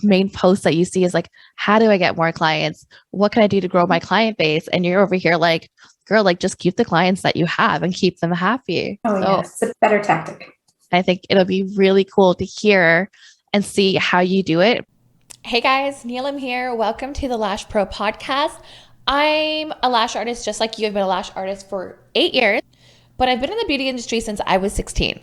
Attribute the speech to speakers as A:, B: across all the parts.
A: main posts that you see is like, how do I get more clients? What can I do to grow my client base? And you're over here like, girl, like just keep the clients that you have and keep them happy.
B: Oh,
A: so
B: yes. It's a better tactic.
A: I think it'll be really cool to hear and see how you do it.
C: Hey guys, Neelam here. Welcome to the Lash Pro podcast. I'm a lash artist just like you. I've been a lash artist for 8 years, but I've been in the beauty industry since I was 16.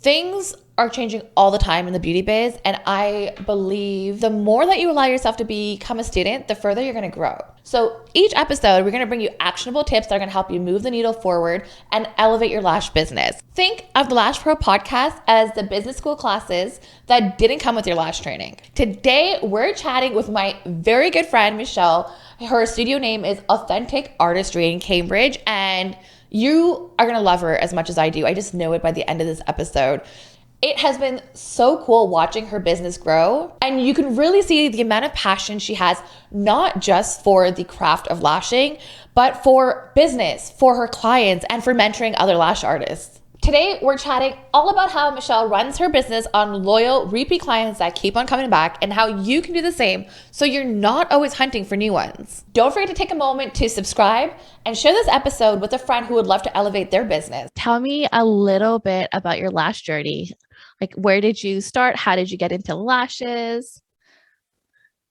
C: Things are changing all the time in the beauty biz, and I believe the more that you allow yourself to become a student, the further you're going to grow. So each episode, we're going to bring you actionable tips that are going to help you move the needle forward and elevate your lash business. Think of the Lash Pro podcast as the business school classes that didn't come with your lash training. Today, we're chatting with my very good friend, Michelle. Her studio name is Authentic Artistry in Cambridge, and you are going to love her as much as I do. I just know it by the end of this episode. It has been so cool watching her business grow, and you can really see the amount of passion she has, not just for the craft of lashing, but for business, for her clients, and for mentoring other lash artists. Today, we're chatting all about how Michelle runs her business on loyal, repeat clients that keep on coming back, and how you can do the same so you're not always hunting for new ones. Don't forget to take a moment to subscribe and share this episode with a friend who would love to elevate their business.
A: Tell me a little bit about your lash journey. Like, where did you start? How did you get into lashes?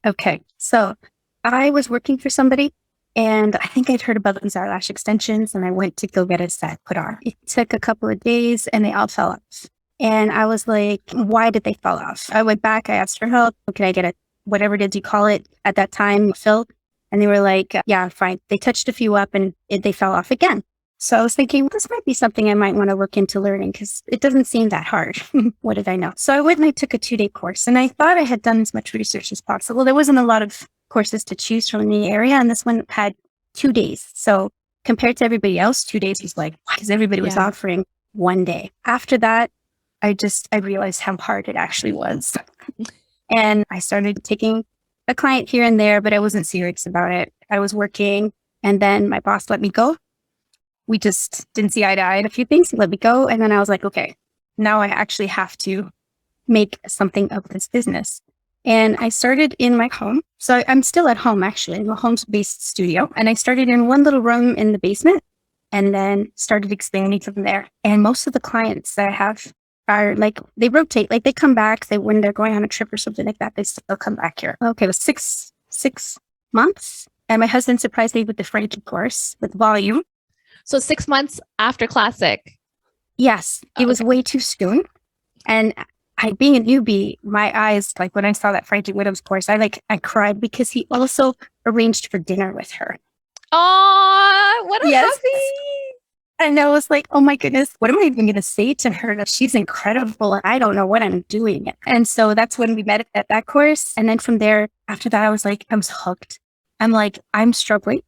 D: Okay, so I was working for somebody, and I think I'd heard about these eyelash extensions, and I went to go get a set put on. It took a couple of days, and they all fell off. And I was like, why did they fall off? I went back, I asked for help. Can I get whatever it is you call it at that time, fill? And they were like, yeah, fine. They touched a few up, and they fell off again. So I was thinking, this might be something I might want to look into learning because it doesn't seem that hard. What did I know? So I went and I took a 2-day course, and I thought I had done as much research as possible. There wasn't a lot of courses to choose from in the area, and this one had 2 days. So compared to everybody else, 2 days was like, because everybody was offering 1 day. After that, I realized how hard it actually was. And I started taking a client here and there, but I wasn't serious about it. I was working, and then my boss let me go. We just didn't see eye to eye in a few things. He let me go. And then I was like, okay, now I actually have to make something of this business. And I started in my home. So I'm still at home, actually, in a home-based studio. And I started in one little room in the basement and then started expanding from there. And most of the clients that I have are like, they rotate, like they come back. When they're going on a trip or something like that, they still come back here. Okay, it was six months. And my husband surprised me with the French course with volume.
A: So 6 months after Classic.
D: Yes, it was way too soon. And being a newbie, my eyes, like when I saw that Frankie Widow's course, I cried because he also arranged for dinner with her.
A: Oh, what a happy.
D: And I was like, oh my goodness, what am I even going to say to her? She's incredible. And I don't know what I'm doing. And so that's when we met at that course. And then from there, after that, I was hooked. I'm like, I'm struggling,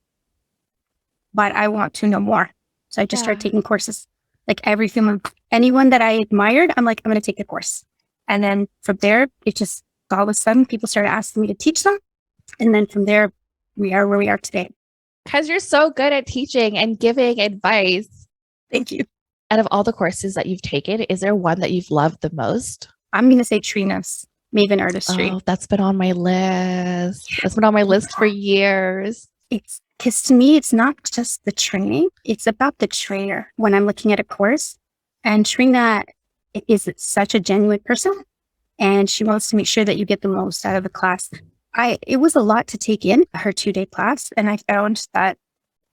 D: but I want to know more. So I just started taking courses like every few months. Anyone that I admired, I'm like, I'm going to take the course. And then from there, it just all of a sudden people started asking me to teach them. And then from there, we are where we are today.
A: Because you're so good at teaching and giving advice.
D: Thank you.
A: Out of all the courses that you've taken, is there one that you've loved the most?
D: I'm going to say Trina's Maven Artistry.
A: Oh, that's been on my list. That's been on my list for years.
D: It's because to me, it's not just the training. It's about the trainer when I'm looking at a course. And Trina is such a genuine person. And she wants to make sure that you get the most out of the class. It was a lot to take in her 2-day class. And I found that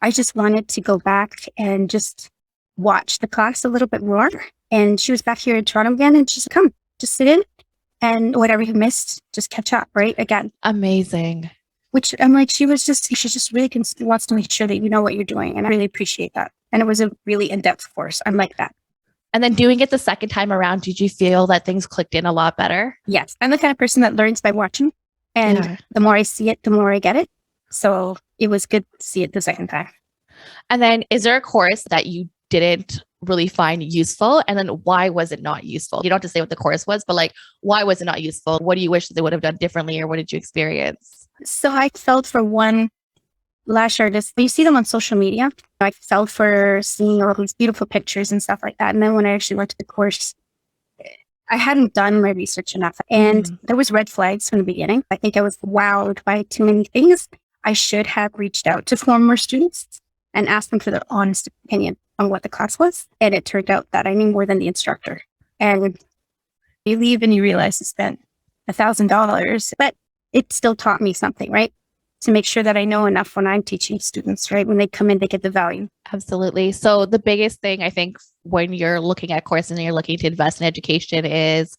D: I just wanted to go back and just watch the class a little bit more. And she was back here in Toronto again. And she said, come, just sit in. And whatever you missed, just catch up, right? Again.
A: Amazing.
D: Which I'm like, she just really wants to make sure that you know what you're doing. And I really appreciate that. And it was a really in-depth course. I'm like that.
A: And then doing it the second time around, did you feel that things clicked in a lot better?
D: Yes. I'm the kind of person that learns by watching. And the more I see it, the more I get it. So it was good to see it the second time.
A: And then is there a course that you didn't really find useful? And then why was it not useful? You don't have to say what the course was, but like, why was it not useful? What do you wish that they would have done differently, or what did you experience?
D: So I felt for one lash artist, you see them on social media. I felt for seeing all these beautiful pictures and stuff like that. And then when I actually went to the course, I hadn't done my research enough, and there was red flags from the beginning. I think I was wowed by too many things. I should have reached out to former students and asked them for their honest opinion on what the class was. And it turned out that I knew more than the instructor. And you leave and you realize you spent $1,000, but it still taught me something, right? To make sure that I know enough when I'm teaching students, right? When they come in, they get the value.
A: Absolutely. So the biggest thing I think when you're looking at courses and you're looking to invest in education is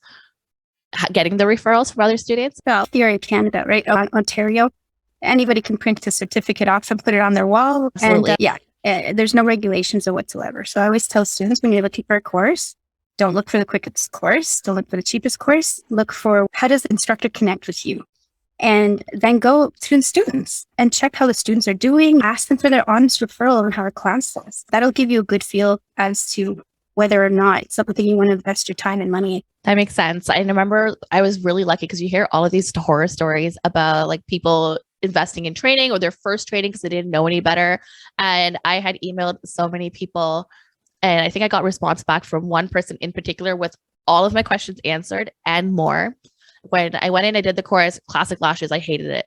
A: getting the referrals from other students.
D: Well, here in Canada, right? Ontario, anybody can print a certificate off and put it on their wall.
A: Absolutely.
D: And there's no regulations or whatsoever. So I always tell students, when you're looking for a course, don't look for the quickest course. Don't look for the cheapest course. Look for how does the instructor connect with you? And then go to the students and check how the students are doing. Ask them for their honest referral on how our class is. That'll give you a good feel as to whether or not it's something you want to invest your time and money in.
A: That makes sense. I remember I was really lucky because you hear all of these horror stories about like people investing in training or their first training because they didn't know any better. And I had emailed so many people, and I think I got response back from one person in particular with all of my questions answered and more. When I went in, I did the course, Classic Lashes. I hated it.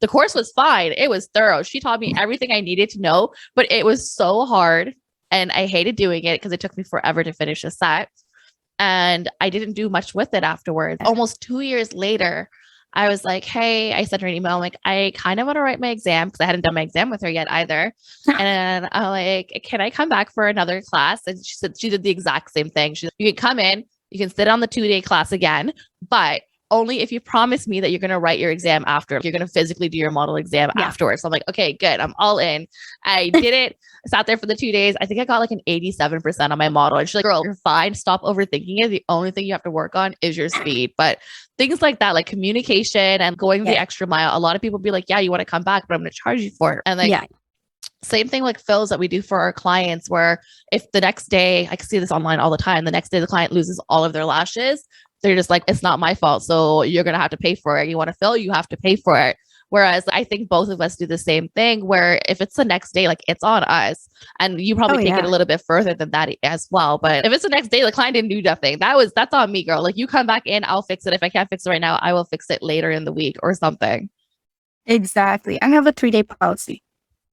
A: The course was fine. It was thorough. She taught me everything I needed to know, but it was so hard and I hated doing it because it took me forever to finish a set. And I didn't do much with it afterwards. Almost 2 years later, I was like, hey, I sent her an email. I'm like, I kind of want to write my exam because I hadn't done my exam with her yet either. And I'm like, can I come back for another class? And she said she did the exact same thing. She said, you can come in, you can sit on the 2-day class again, but only if you promise me that you're going to write your exam after. You're going to physically do your model exam afterwards. So I'm like, okay, good. I'm all in. I did it. I sat there for the 2 days. I think I got like an 87% on my model. And she's like, girl, you're fine. Stop overthinking it. The only thing you have to work on is your speed. But things like that, like communication and going the extra mile. A lot of people be like, yeah, you want to come back, but I'm going to charge you for it. And same thing like fills that we do for our clients, where if the next day, I can see this online all the time, the next day the client loses all of their lashes, they're just like, it's not my fault. So you're going to have to pay for it. You want to fill, you have to pay for it. Whereas I think both of us do the same thing, where if it's the next day, like it's on us. And you probably take it a little bit further than that as well. But if it's the next day, the client didn't do nothing. That's on me, girl. Like you come back in, I'll fix it. If I can't fix it right now, I will fix it later in the week or something.
D: Exactly. I have a 3-day policy.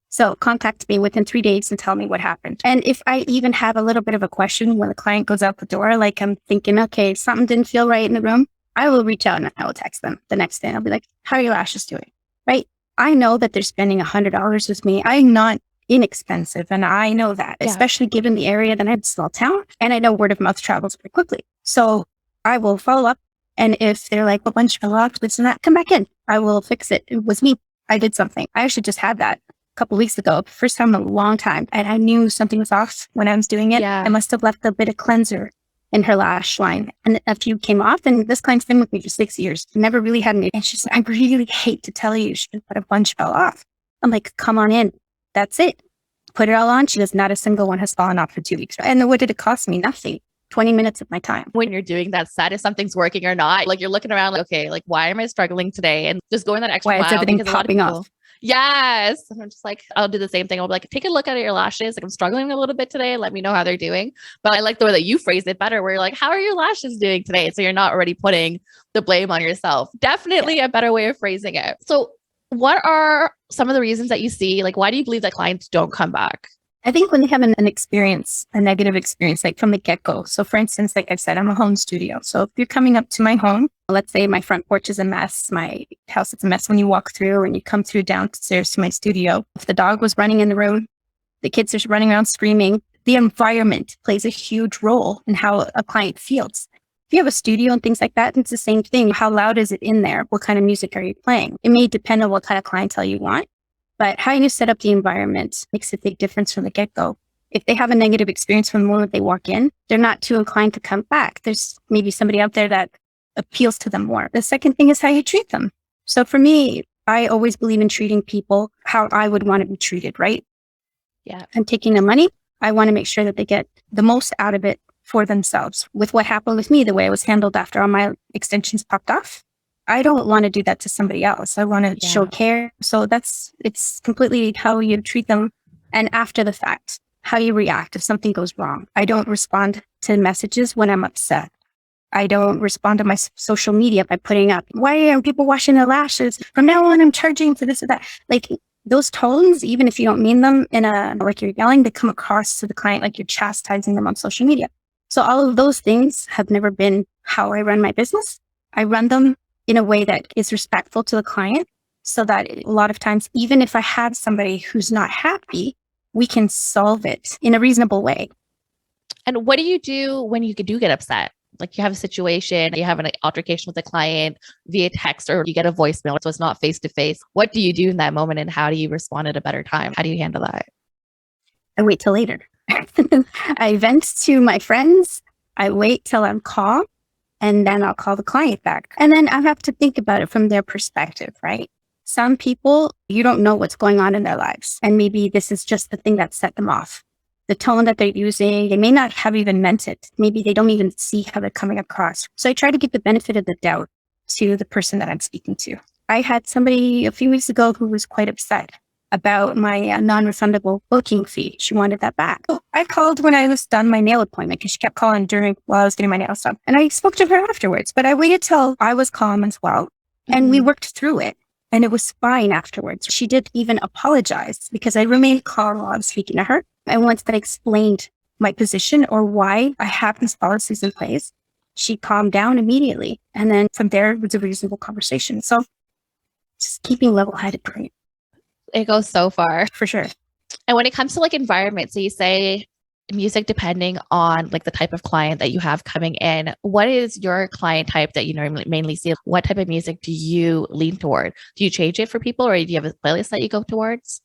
D: So contact me within 3 days and tell me what happened. And if I even have a little bit of a question when the client goes out the door, like I'm thinking, okay, something didn't feel right in the room, I will reach out and I will text them the next day. I'll be like, how are your lashes doing? Right? I know that they're spending $100 with me. I'm not inexpensive. And I know that, especially given the area that I'm a small town. And I know word of mouth travels pretty quickly. So I will follow up. And if they're like, well, once you follow up, this and that, come back in. I will fix it. It was me. I did something. I actually just had that couple weeks ago, first time in a long time. And I knew something was off when I was doing it. I must have left a bit of cleanser in her lash line. And a few came off. And this client's been with me for 6 years. Never really had any. And she's like, I really hate to tell you, but a bunch fell off. I'm like, come on in. That's it. Put it all on. She goes, not a single one has fallen off for 2 weeks. And what did it cost me? Nothing. 20 minutes of my time.
A: When you're doing that set, if something's working or not, like you're looking around like, okay, like why am I struggling today? And just going that extra mile.
D: Why is everything popping off?
A: Yes. And I'm just like, I'll do the same thing. I'll be like, take a look at your lashes. Like I'm struggling a little bit today. Let me know how they're doing. But I like the way that you phrase it better, where you're like, how are your lashes doing today? So you're not already putting the blame on yourself. Definitely a better way of phrasing it. So what are some of the reasons that you see? Like, why do you believe that clients don't come back?
D: I think when they have an experience, a negative experience, like from the get-go. So for instance, like I've said, I'm a home studio. So if you're coming up to my home, let's say my front porch is a mess, my house is a mess when you walk through and you come through downstairs to my studio. If the dog was running in the road, the kids are running around screaming, the environment plays a huge role in how a client feels. If you have a studio and things like that, it's the same thing. How loud is it in there? What kind of music are you playing? It may depend on what kind of clientele you want. But how you set up the environment makes a big difference from the get-go. If they have a negative experience from the moment they walk in, they're not too inclined to come back. There's maybe somebody out there that appeals to them more. The second thing is how you treat them. So for me, I always believe in treating people how I would want to be treated, right?
A: Yeah.
D: I'm taking their money. I want to make sure that they get the most out of it for themselves. With what happened with me, the way I was handled after all my extensions popped off, I don't want to do that to somebody else. I want to show care. So it's completely how you treat them. And after the fact, how you react if something goes wrong. I don't respond to messages when I'm upset. I don't respond to my social media by putting up, why are people washing their lashes? From now on, I'm charging for this or that. Like those tones, even if you don't mean them in like you're yelling, they come across to the client like you're chastising them on social media. So all of those things have never been how I run my business. I run them in a way that is respectful to the client, so that a lot of times, even if I have somebody who's not happy, we can solve it in a reasonable way.
A: And what do you do when you do get upset? Like you have a situation, you have an altercation with a client via text, or you get a voicemail, so it's not face to face. What do you do in that moment, and how do you respond at a better time? How do you handle that?
D: I wait till later. I vent to my friends. I wait till I'm calm, and then I'll call the client back. And then I have to think about it from their perspective, right? Some people, you don't know what's going on in their lives. And maybe this is just the thing that set them off. The tone that they're using, they may not have even meant it. Maybe they don't even see how they're coming across. So I try to give the benefit of the doubt to the person that I'm speaking to. I had somebody a few weeks ago who was quite upset about my non-refundable booking fee. She wanted that back. So I called when I was done my nail appointment, because she kept calling while I was getting my nails done. And I spoke to her afterwards, but I waited till I was calm as well. And we worked through it. And it was fine afterwards. She did even apologize, because I remained calm while I was speaking to her. And once I explained my position or why I have these policies in place, she calmed down immediately. And then from there, it was a reasonable conversation. So just keeping level-headed, right?
A: It goes so far.
D: For sure.
A: And when it comes to like environment, so you say music depending on like the type of client that you have coming in, what is your client type that you normally mainly see? What type of music do you lean toward? Do you change it for people, or do you have a playlist that you go towards?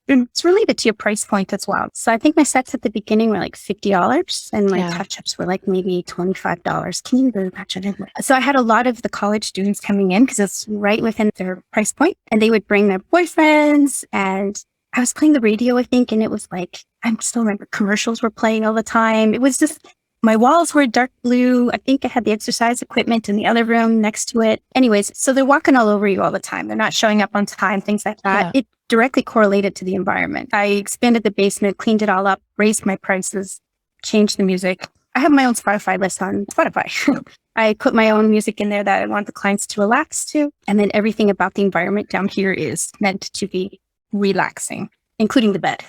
D: It's related to your price point as well. So I think my sets at the beginning were like $50, and my touch-ups were like maybe $25. Can you really imagine it? So I had a lot of the college students coming in, because it's right within their price point, and they would bring their boyfriends, and I was playing the radio, I think, and it was like, I still remember commercials were playing all the time. It was just, my walls were dark blue. I think I had the exercise equipment in the other room next to it. Anyways, so they're walking all over you all the time. They're not showing up on time, things like that. It directly correlated to the environment. I expanded the basement, cleaned it all up, raised my prices, changed the music. I have my own Spotify list on Spotify. I put my own music in there that I want the clients to relax to. And then everything about the environment down here is meant to be relaxing, including the bed.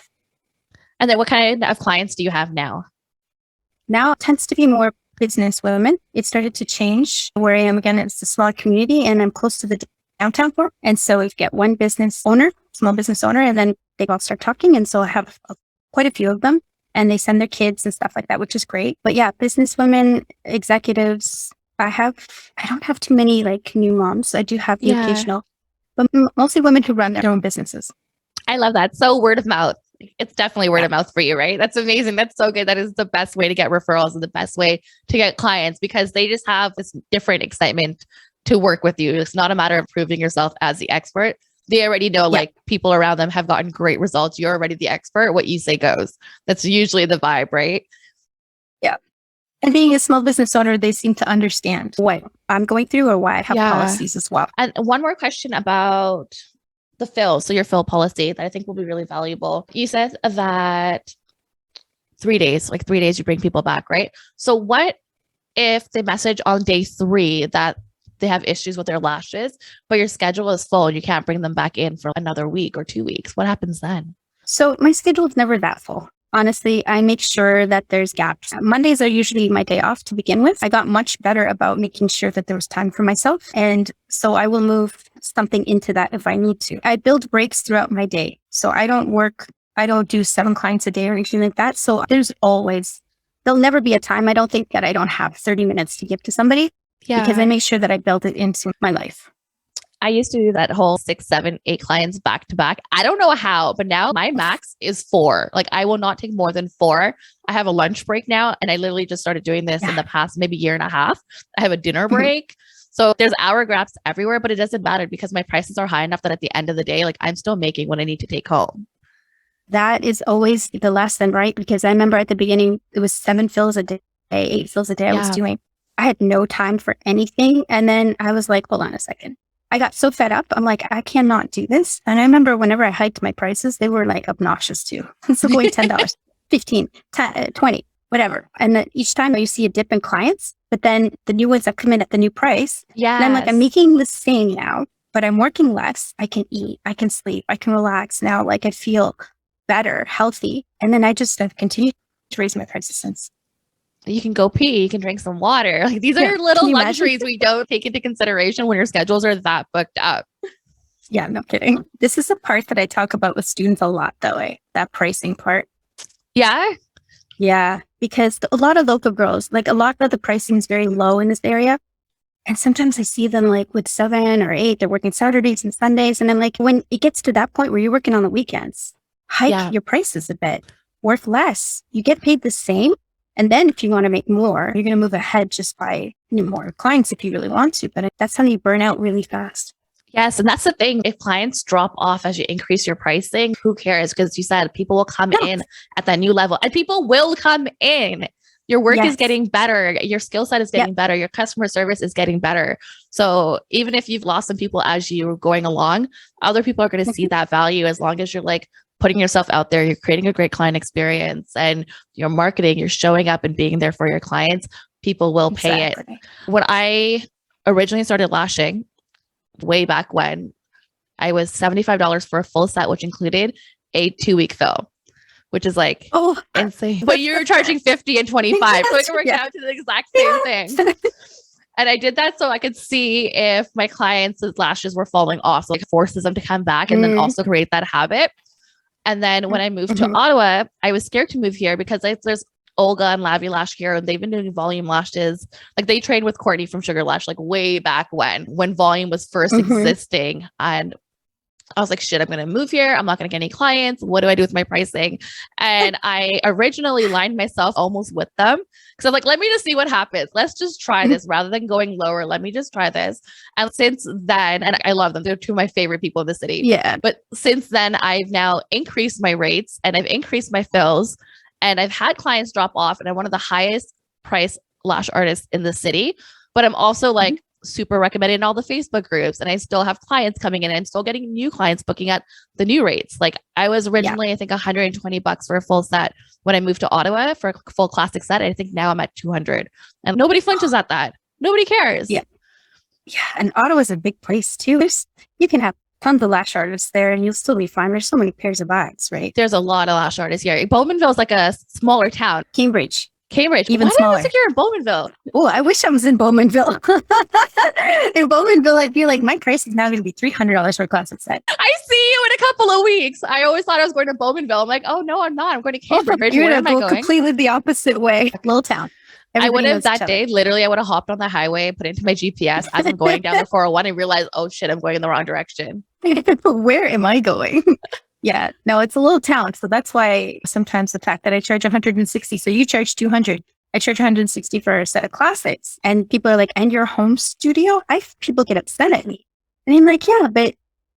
A: And then what kind of clients do you have now?
D: Now it tends to be more business women. It started to change. Where I am again, it's a small community, and I'm close to the downtown core. And so we get one small business owner, and then they all start talking. And so I have quite a few of them, and they send their kids and stuff like that, which is great. But yeah, business women, executives. I don't have too many like new moms. I do have the occasional, but mostly women who run their own businesses.
A: I love that. So word of mouth. It's definitely word of mouth for you, right? That's amazing. That's so good. That is the best way to get referrals and the best way to get clients, because they just have this different excitement to work with you. It's not a matter of proving yourself as the expert. They already know like people around them have gotten great results. You're already the expert. What you say goes. That's usually the vibe, right?
D: Yeah. And being a small business owner, they seem to understand what I'm going through or why I have policies as well.
A: And one more question about the fill. So your fill policy that I think will be really valuable. You said that 3 days you bring people back, right? So what if they message on day 3 that they have issues with their lashes, but your schedule is full and you can't bring them back in for another week or 2 weeks? What happens then?
D: So my schedule is never that full. Honestly, I make sure that there's gaps. Mondays are usually my day off to begin with. I got much better about making sure that there was time for myself. And so I will move something into that if I need to. I build breaks throughout my day. So I don't do 7 clients a day or anything like that. So there'll never be a time, I don't think, that I don't have 30 minutes to give to somebody, because I make sure that I build it into my life.
A: I used to do that whole 6, 7, 8 clients back to back. I don't know how, but now my max is 4. Like I will not take more than 4. I have a lunch break now, and I literally just started doing this in the past maybe year and a half. I have a dinner break. So there's hour gaps everywhere, but it doesn't matter because my prices are high enough that at the end of the day, like I'm still making what I need to take home.
D: That is always the lesson, right? Because I remember at the beginning, it was 7 fills a day, 8 fills a day I was doing. I had no time for anything. And then I was like, hold on a second. I got so fed up. I'm like, I cannot do this. And I remember whenever I hiked my prices, they were like obnoxious too. So going $10, 15, 10, 20. whatever. And then each time you see a dip in clients, but then the new ones that come in at the new price.
A: Yeah.
D: And I'm like, I'm making the same now, but I'm working less. I can eat, I can sleep, I can relax now. Like I feel better, healthy. And then I've continued to raise my prices since.
A: You can go pee, you can drink some water. Like these are
D: Can
A: little
D: you
A: luxuries
D: imagine?
A: we don't take into consideration when your schedules are that booked up.
D: Yeah, no kidding. This is the part that I talk about with students a lot, though, that pricing part.
A: Yeah.
D: Yeah, because a lot of local girls, like a lot of the pricing is very low in this area. And sometimes I see them like with 7 or 8, they're working Saturdays and Sundays. And I'm like, when it gets to that point where you're working on the weekends, hike your prices a bit, worth less. You get paid the same. And then if you want to make more, you're going to move ahead just by more clients if you really want to. But that's how you burn out really fast.
A: Yes. And that's the thing. If clients drop off as you increase your pricing, who cares? Because you said people will come in at that new level and people will come in. Your work is getting better. Your skill set is getting better. Your customer service is getting better. So even if you've lost some people as you're going along, other people are going to see that value as long as you're like putting yourself out there, you're creating a great client experience and you're marketing, you're showing up and being there for your clients, people will pay it. When I originally started lashing way back when, I was $75 for a full set, which included a 2-week fill, which is like insane. But you're charging 50 and 25. So it worked out to the exact same thing. And I did that so I could see if my clients' lashes were falling off. So like forces them to come back and then also create that habit. And then when I moved to Ottawa, I was scared to move here because there's Olga and Lavi Lash here, and they've been doing volume lashes. Like they trained with Courtney from Sugar Lash, like way back when volume was first existing. And I was like, shit, I'm going to move here. I'm not going to get any clients. What do I do with my pricing? And I originally lined myself almost with them because I'm like, let me just see what happens. Let's just try this rather than going lower. Let me just try this. And since then, and I love them. They're two of my favorite people in the city.
D: Yeah.
A: But since then, I've now increased my rates and I've increased my fills and I've had clients drop off and I'm one of the highest price lash artists in the city. But I'm also like, super recommended in all the Facebook groups. And I still have clients coming in and I'm still getting new clients booking at the new rates. Like I was originally, I think $120 for a full set when I moved to Ottawa for a full classic set. I think now I'm at 200 and nobody flinches at that. Nobody cares.
D: Yeah. And Ottawa's a big place too. You can have tons of lash artists there and you'll still be fine. There's so many pairs of eyes, right?
A: There's a lot of lash artists here. Bowmanville is like a smaller town.
D: Cambridge.
A: Even
D: smaller.
A: Why you're in Bowmanville?
D: Oh, I wish I was in Bowmanville. In Bowmanville, I feel like my price is now going to be $300 for a classic set.
A: I see you in a couple of weeks. I always thought I was going to Bowmanville. I'm like, oh no, I'm not. I'm going to Cambridge.
D: You're
A: Where am I
D: go
A: going?
D: completely the opposite way. Little town.
A: I would have that day, literally, I would have hopped on the highway, put into my GPS as I'm going down the 401 and realized, oh shit, I'm going in the wrong direction.
D: Where am I going? Yeah, no, it's a little town. So that's why sometimes the fact that I charge 160, so you charge 200. I charge 160 for a set of classics. And people are like, and your home studio? People get upset at me. And I'm like, yeah, but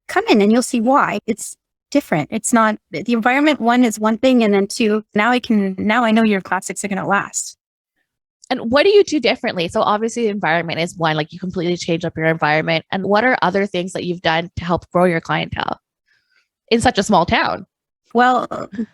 D: come in and you'll see why. It's different. It's not, the environment, one is one thing. And then two, now I know your classics are going to last.
A: And what do you do differently? So obviously the environment is one, like you completely change up your environment. And what are other things that you've done to help grow your clientele in such a small town?
D: Well,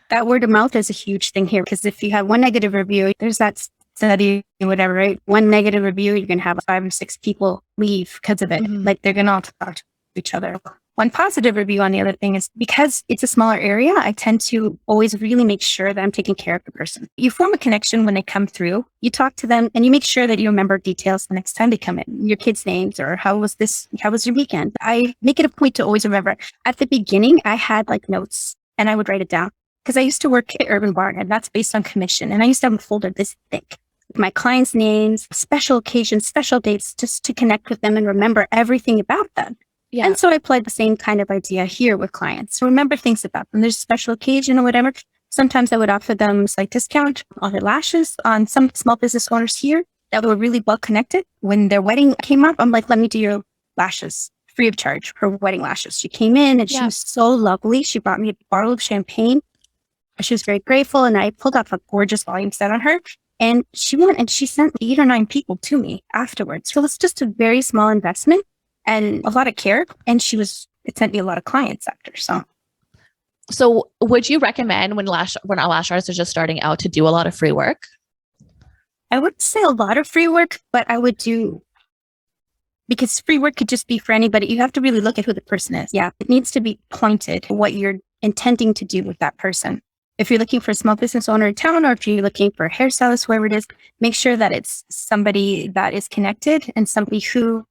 D: that word of mouth is a huge thing here because if you have one negative review, there's that study or whatever, right? One negative review, you're going to have 5 or 6 people leave because of it. Like they're going to all talk to each other. One positive review on the other thing is because it's a smaller area, I tend to always really make sure that I'm taking care of the person. You form a connection when they come through, you talk to them and you make sure that you remember details the next time they come in, your kids' names or how was your weekend? I make it a point to always remember. At the beginning, I had like notes and I would write it down because I used to work at Urban Barn and that's based on commission. And I used to have a folder this thick with my clients' names, special occasions, special dates, just to connect with them and remember everything about them. Yeah. And so I applied the same kind of idea here with clients. So remember things about them. There's a special occasion or whatever. Sometimes I would offer them slight discount on their lashes on some small business owners here that were really well connected. When their wedding came up, I'm like, let me do your lashes free of charge, her wedding lashes. She came in and she was so lovely. She brought me a bottle of champagne. She was very grateful. And I pulled off a gorgeous volume set on her. And she went and she sent 8 or 9 people to me afterwards. So it's just a very small investment and a lot of care. And it sent me a lot of clients after. So
A: would you recommend when our lash artists are just starting out to do a lot of free work?
D: I wouldn't say a lot of free work, but I would do, because free work could just be for anybody. You have to really look at who the person is. Yeah. It needs to be pointed what you're intending to do with that person. If you're looking for a small business owner in town, or if you're looking for a hairstylist, whoever it is, make sure that it's somebody that is connected and somebody who,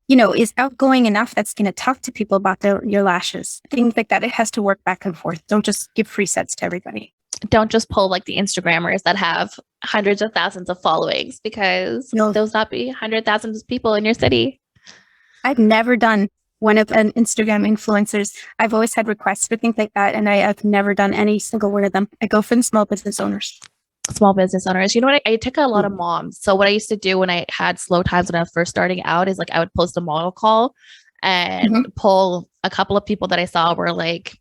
D: is outgoing enough that's going to talk to people about your lashes. Things like that. It has to work back and forth. Don't just give free sets to everybody.
A: Don't just pull like the Instagrammers that have hundreds of thousands of followings, because those not be 100,000 people in your city.
D: I've never done one of an Instagram influencers. I've always had requests for things like that, and I have never done any single one of them. I go for the small business owners.
A: Small business owners. You know what? I took a lot of moms. So what I used to do when I had slow times when I was first starting out is like I would post a model call and pull a couple of people that I saw were like,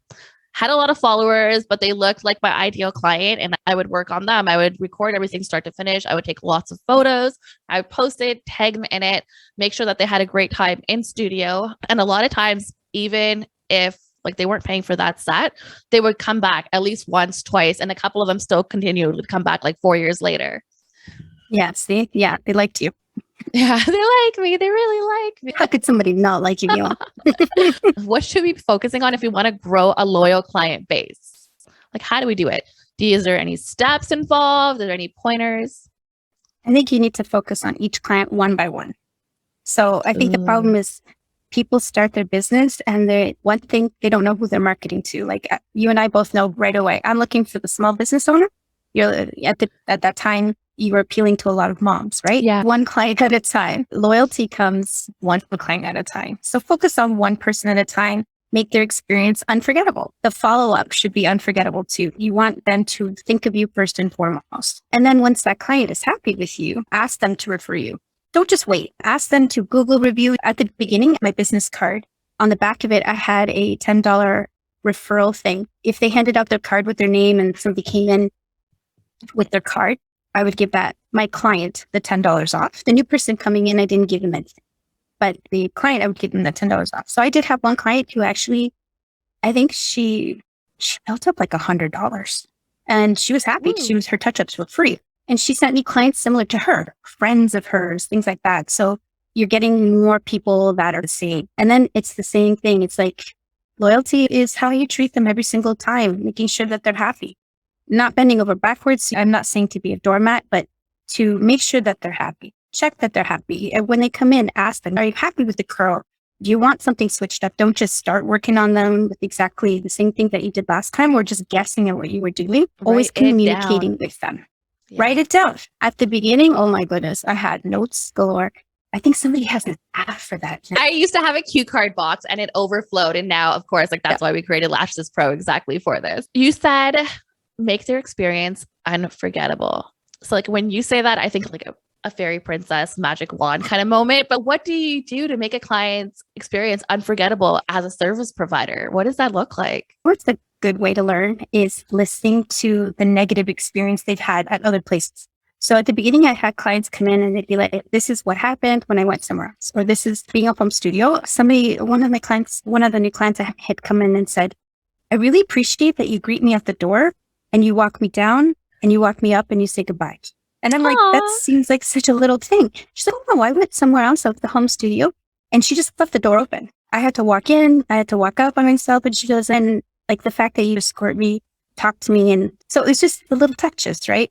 A: had a lot of followers, but they looked like my ideal client, and I would work on them. I would record everything start to finish. I would take lots of photos. I would post it, tag them in it, make sure that they had a great time in studio. And a lot of times, even if like they weren't paying for that set, they would come back at least once, twice, and a couple of them still continued to come back like 4 years later.
D: Yeah, see? Yeah, they liked you.
A: Yeah, they like me. They really like me.
D: How could somebody not like you, Neil?
A: What should we be focusing on if we want to grow a loyal client base? Like, how do we do it? Is there any steps involved? Are there any pointers?
D: I think you need to focus on each client one by one. So I think the problem is people start their business and one thing, they don't know who they're marketing to. Like you and I both know right away, I'm looking for the small business owner. You're at that time, you were appealing to a lot of moms, right?
A: Yeah.
D: One client at a time. Loyalty comes one client at a time. So focus on one person at a time. Make their experience unforgettable. The follow-up should be unforgettable too. You want them to think of you first and foremost. And then once that client is happy with you, ask them to refer you. Don't just wait. Ask them to Google review. At the beginning, my business card, on the back of it, I had a $10 referral thing. If they handed out their card with their name and somebody came in with their card, I would give my client the $10 off. The new person coming in, I didn't give them anything. But the client, I would give them the $10 off. So I did have one client who actually, I think she built up like $100. And she was happy. Her touch-ups were free. And she sent me clients similar to her, friends of hers, things like that. So you're getting more people that are the same. And then it's the same thing. It's like loyalty is how you treat them every single time, making sure that they're happy. Not bending over backwards. I'm not saying to be a doormat, but to make sure that they're happy. Check that they're happy. And when they come in, ask them, are you happy with the curl? Do you want something switched up? Don't just start working on them with exactly the same thing that you did last time or just guessing at what you were doing. Always communicating with them. Yeah. Write it down. At the beginning, oh my goodness, I had notes galore. I think somebody has an app for that.
A: I used to have a cue card box and it overflowed. And now, of course, like that's why we created Lashes Pro exactly for this. You said make their experience unforgettable. So like when you say that, I think like a fairy princess magic wand kind of moment. But what do you do to make a client's experience unforgettable as a service provider? What does that look like?
D: What's a good way to learn is listening to the negative experience they've had at other places. So at the beginning, I had clients come in and they'd be like, this is what happened when I went somewhere else, or this is being a home studio. One of the new clients I had come in and said, I really appreciate that you greet me at the door and you walk me down and you walk me up and you say goodbye. And I'm like, that seems like such a little thing. She's like, oh no, I went somewhere else at the home studio and she just left the door open. I had to walk in, I had to walk up by myself, and she goes, and like the fact that you escort me, talk to me. And so it's just the little touches, right?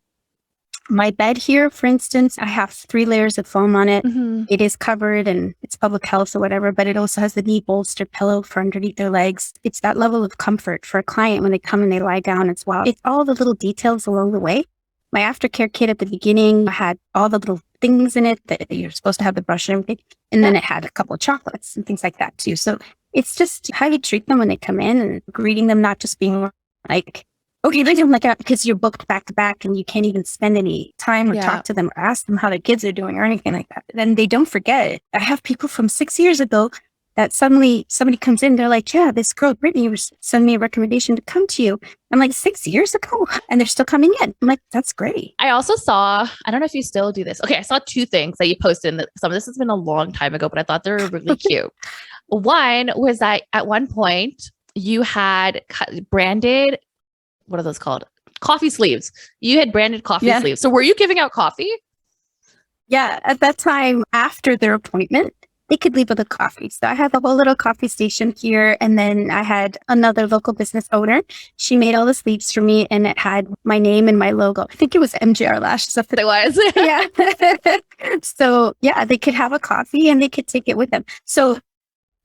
D: My bed here, for instance, I have 3 layers of foam on it. Mm-hmm. It is covered and it's public health or whatever, but it also has the knee bolster pillow for underneath their legs. It's that level of comfort for a client when they come and they lie down as well. It's all the little details along the way. My aftercare kit at the beginning had all the little things in it that you're supposed to have, the brush and everything. And then it had a couple of chocolates and things like that too. So it's just how you treat them when they come in and greeting them, not just being like, okay, they don't like that because you're booked back to back and you can't even spend any time or talk to them or ask them how their kids are doing or anything like that. Then they don't forget it. I have people from 6 years ago that suddenly somebody comes in, they're like, yeah, this girl, Brittany, was sending me a recommendation to come to you. I'm like, 6 years ago? And they're still coming in. I'm like, that's great.
A: I also saw, I don't know if you still do this. Okay, I saw 2 things that you posted. Some of this has been a long time ago, but I thought they were really cute. One was that at one point you had branded, what are those called? Coffee sleeves. You had branded coffee sleeves. So were you giving out coffee?
D: Yeah, at that time, after their appointment, they could leave with a coffee. So I have a whole little coffee station here. And then I had another local business owner. She made all the sleeves for me and it had my name and my logo. I think it was MJR Lash.
A: It was.
D: Yeah. So yeah, they could have a coffee and they could take it with them. So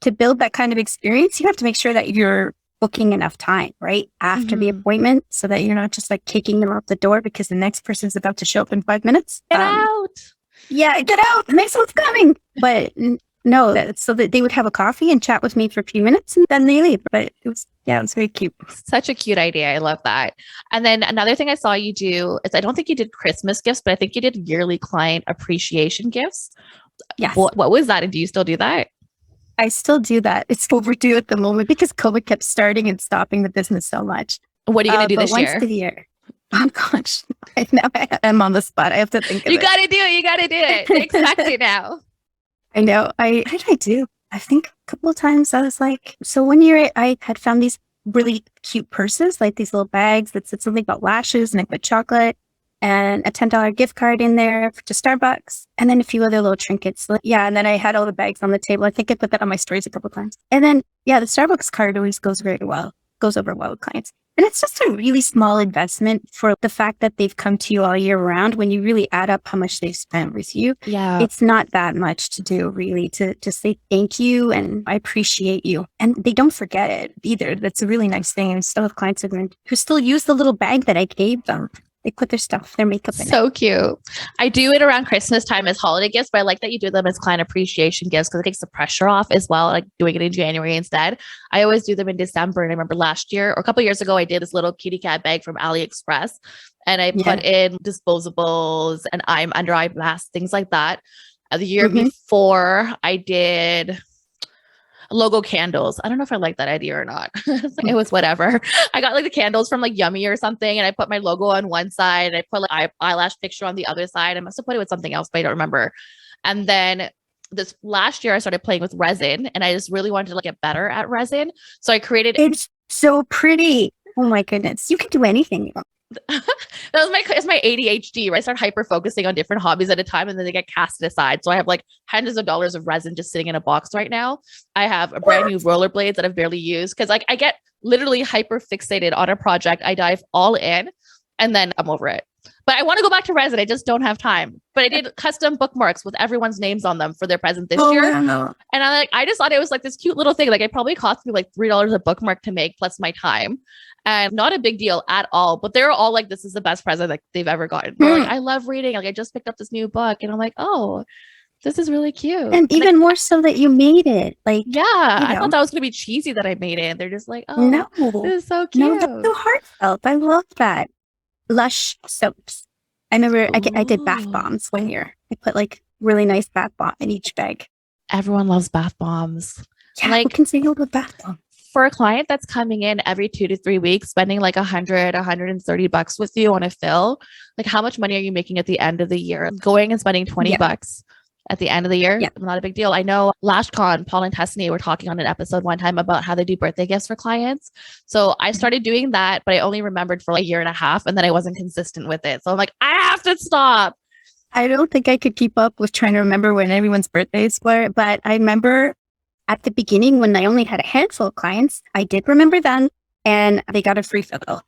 D: to build that kind of experience, you have to make sure that you're booking enough time, right? After the appointment so that you're not just like kicking them out the door because the next person's about to show up in 5 minutes.
A: Get out.
D: Yeah, get out. The next one's coming. But no, so that they would have a coffee and chat with me for a few minutes and then they leave. But it was very cute.
A: Such a cute idea. I love that. And then another thing I saw you do is I don't think you did Christmas gifts, but I think you did yearly client appreciation gifts.
D: Yes.
A: What was that? And do you still do that?
D: I still do that. It's overdue at the moment because COVID kept starting and stopping the business so much.
A: What are you going to do this
D: once
A: year?
D: a year. Oh gosh, I'm on the spot. I have to think of
A: You got to do it. You got to do it. Expect it now.
D: I know. What did I do? I think a couple of times I was like, so one year I had found these really cute purses, like these little bags that said something about lashes and I put chocolate and a $10 gift card in there to Starbucks and then a few other little trinkets. Yeah. And then I had all the bags on the table. I think I put that on my stories a couple of times. And then, yeah, the Starbucks card always goes over well with clients. And it's just a really small investment for the fact that they've come to you all year round. When you really add up how much they've spent with you, it's not that much to do really to say thank you and I appreciate you. And they don't forget it either. That's a really nice thing. And still have clients who still use the little bag that I gave them. They put their stuff, their makeup in it.
A: So cute. I do it around Christmas time as holiday gifts, but I like that you do them as client appreciation gifts because it takes the pressure off as well, like doing it in January instead. I always do them in December. And I remember last year or a couple of years ago, I did this little kitty cat bag from AliExpress and I put in disposables and under eye masks, things like that. The year before I did logo candles. I don't know if I like that idea or not. It was whatever. I got like the candles from like Yummy or something and I put my logo on one side and I put like eyelash picture on the other side. I must have put it with something else, but I don't remember. And then this last year I started playing with resin and I just really wanted to like get better at resin. So I created.
D: It's so pretty. Oh my goodness. You can do anything.
A: It's my ADHD, right? I start hyper focusing on different hobbies at a time and then they get casted aside. So I have like hundreds of dollars of resin just sitting in a box right now. I have a brand new rollerblades that I've barely used because like I get literally hyper fixated on a project. I dive all in and then I'm over it. But I want to go back to resin. I just don't have time. But I did custom bookmarks with everyone's names on them for their present this year.
D: Wow.
A: And I just thought it was like this cute little thing. Like it probably cost me like $3 a bookmark to make plus my time. And not a big deal at all. But they're all like, this is the best present like they've ever gotten. They're like, I love reading. Like I just picked up this new book. And I'm like, oh, this is really cute.
D: And even more so that you made it. Like,
A: yeah, I thought that was going to be cheesy that I made it. And they're just like, oh, no, this is so cute.
D: No, that's so heartfelt. I love that. Lush soaps. I remember I did bath bombs one year. I put like really nice bath bomb in each bag.
A: Everyone loves bath bombs.
D: Yeah, like, who can say no to bath bomb?
A: For a client that's coming in every 2 to 3 weeks, spending like $130 with you on a fill, like how much money are you making at the end of the year? Going and spending $20 at the end of the year, not a big deal. I know LashCon, Paul and Tessany were talking on an episode one time about how they do birthday gifts for clients. So I started doing that, but I only remembered for like a year and a half and then I wasn't consistent with it. So I'm like, I have to stop.
D: I don't think I could keep up with trying to remember when everyone's birthdays were, but I remember at the beginning when I only had a handful of clients, I did remember them and they got a free fill.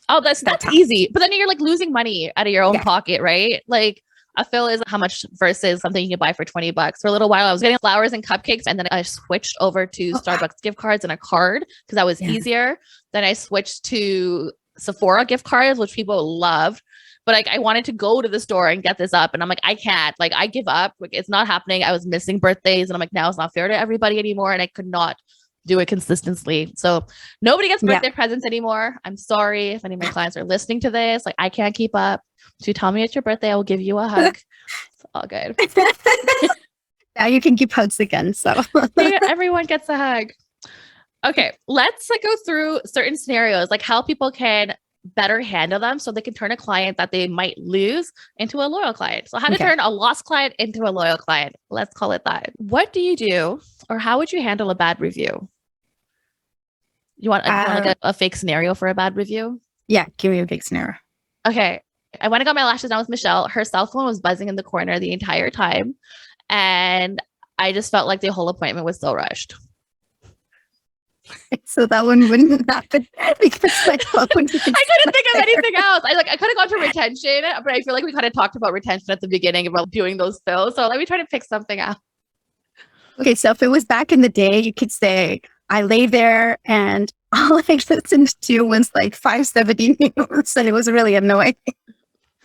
A: Oh, that's easy. But then you're like losing money out of your own pocket, right? Like a fill is how much versus something you can buy for $20. For a little while, I was getting flowers and cupcakes and then I switched over to Starbucks gift cards and a card because that was easier. Then I switched to Sephora gift cards, which people loved. But like I wanted to go to the store and get this up. And I'm like, I can't. Like I give up. Like it's not happening. I was missing birthdays. And I'm like, now it's not fair to everybody anymore. And I could not do it consistently. So nobody gets birthday presents anymore. I'm sorry if any of my clients are listening to this. Like I can't keep up. So you tell me it's your birthday, I will give you a hug. It's all good.
D: Now you can keep hugs again. So
A: everyone gets a hug. Okay, let's like go through certain scenarios, like how people can better handle them so they can turn a client that they might lose into a loyal client. So how to turn a lost client into a loyal client. Let's call it that. What do you do or how would you handle a bad review? You want like a fake scenario for a bad review?
D: Yeah, give me a fake scenario.
A: Okay. I went and got my lashes done with Michelle. Her cell phone was buzzing in the corner the entire time. And I just felt like the whole appointment was so rushed.
D: So that one wouldn't happen because my phone
A: I couldn't think of anything else. I could have gone to retention, but I feel like we kind of talked about retention at the beginning about doing those fills. So let me try to pick something out.
D: Okay, so if it was back in the day, you could say, I lay there and all I listened to was like 570 news and it was really annoying.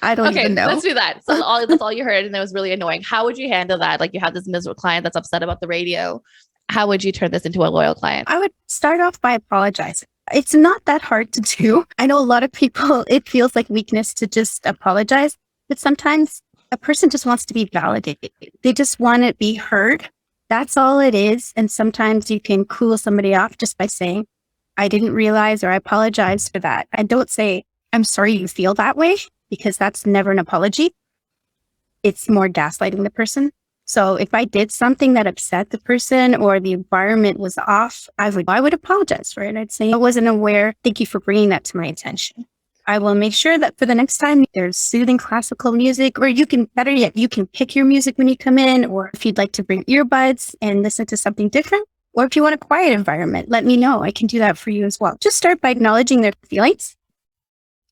D: I don't even know.
A: Let's do that. So that's all you heard and it was really annoying. How would you handle that? Like you have this miserable client that's upset about the radio. How would you turn this into a loyal client?
D: I would start off by apologizing. It's not that hard to do. I know a lot of people, it feels like weakness to just apologize, but sometimes a person just wants to be validated. They just want to be heard. That's all it is. And sometimes you can cool somebody off just by saying, I didn't realize or I apologize for that. And don't say, I'm sorry you feel that way, because that's never an apology. It's more gaslighting the person. So if I did something that upset the person or the environment was off, I would apologize for it. I'd say I wasn't aware. Thank you for bringing that to my attention. I will make sure that for the next time there's soothing classical music, or you can, better yet, you can pick your music when you come in, or if you'd like to bring earbuds and listen to something different, or if you want a quiet environment, let me know. I can do that for you as well. Just start by acknowledging their feelings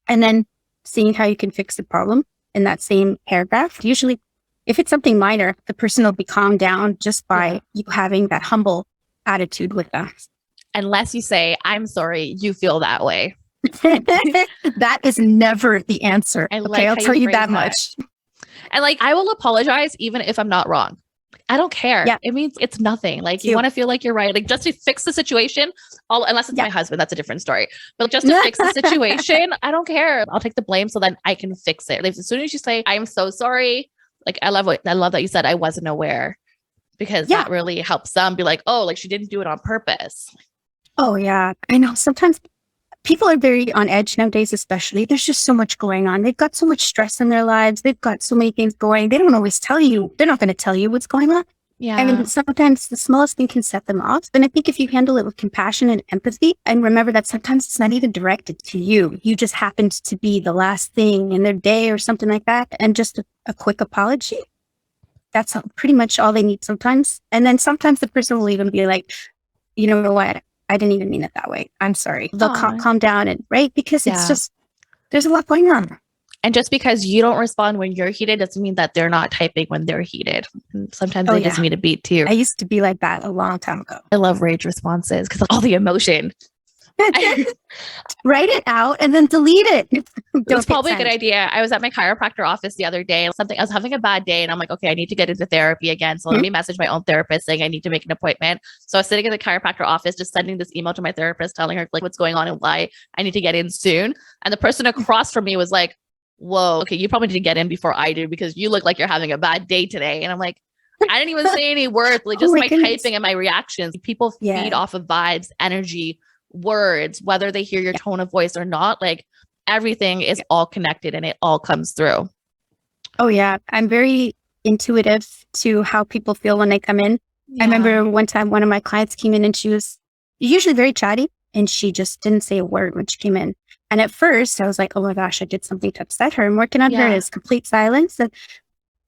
D: and then seeing how you can fix the problem in that same paragraph. Usually, if it's something minor, the person will be calmed down just by you having that humble attitude with them.
A: Unless you say, I'm sorry, you feel that way.
D: That is never the answer. Okay, I'll tell you that much.
A: And like, I will apologize even if I'm not wrong. I don't care.
D: Yeah.
A: It means it's nothing. Like you want to feel like you're right. Like just to fix the situation, unless it's my husband, that's a different story. But just to fix the situation, I don't care. I'll take the blame so then I can fix it. Like, as soon as you say, I'm so sorry. Like, I love that you said I wasn't aware, because that really helps them be like, oh, like she didn't do it on purpose.
D: Oh yeah. I know. Sometimes people are very on edge nowadays, especially. There's just so much going on. They've got so much stress in their lives. They've got so many things going. They don't always tell you. They're not going to tell you what's going on.
A: Yeah.
D: I mean, sometimes the smallest thing can set them off. And I think if you handle it with compassion and empathy, and remember that sometimes it's not even directed to you. You just happened to be the last thing in their day or something like that. And just a quick apology. That's pretty much all they need sometimes. And then sometimes the person will even be like, you know what? I didn't even mean it that way. I'm sorry. They'll calm down and because it's just, there's a lot going on.
A: And just because you don't respond when you're heated doesn't mean that they're not typing when they're heated. And sometimes they just need a beat too.
D: I used to be like that a long time ago.
A: I love rage responses because of all the emotion.
D: Write it out and then delete it.
A: It's probably a good idea. I was at my chiropractor office the other day. I was having a bad day and I'm like, okay, I need to get into therapy again. So let me message my own therapist saying I need to make an appointment. So I was sitting in the chiropractor office, just sending this email to my therapist, telling her like what's going on and why I need to get in soon. And the person across from me was like, whoa, okay, you probably need to get in before I do because you look like you're having a bad day today. And I'm like, I didn't even say any words, like just my typing and my reactions. People feed off of vibes, energy, words, whether they hear your tone of voice or not. Like everything is all connected and it all comes through.
D: Oh yeah. I'm very intuitive to how people feel when they come in. I remember one time one of my clients came in and she was usually very chatty and she just didn't say a word when she came in. And at first I was like, oh my gosh, I did something to upset her. I'm working on her. It's complete silence. And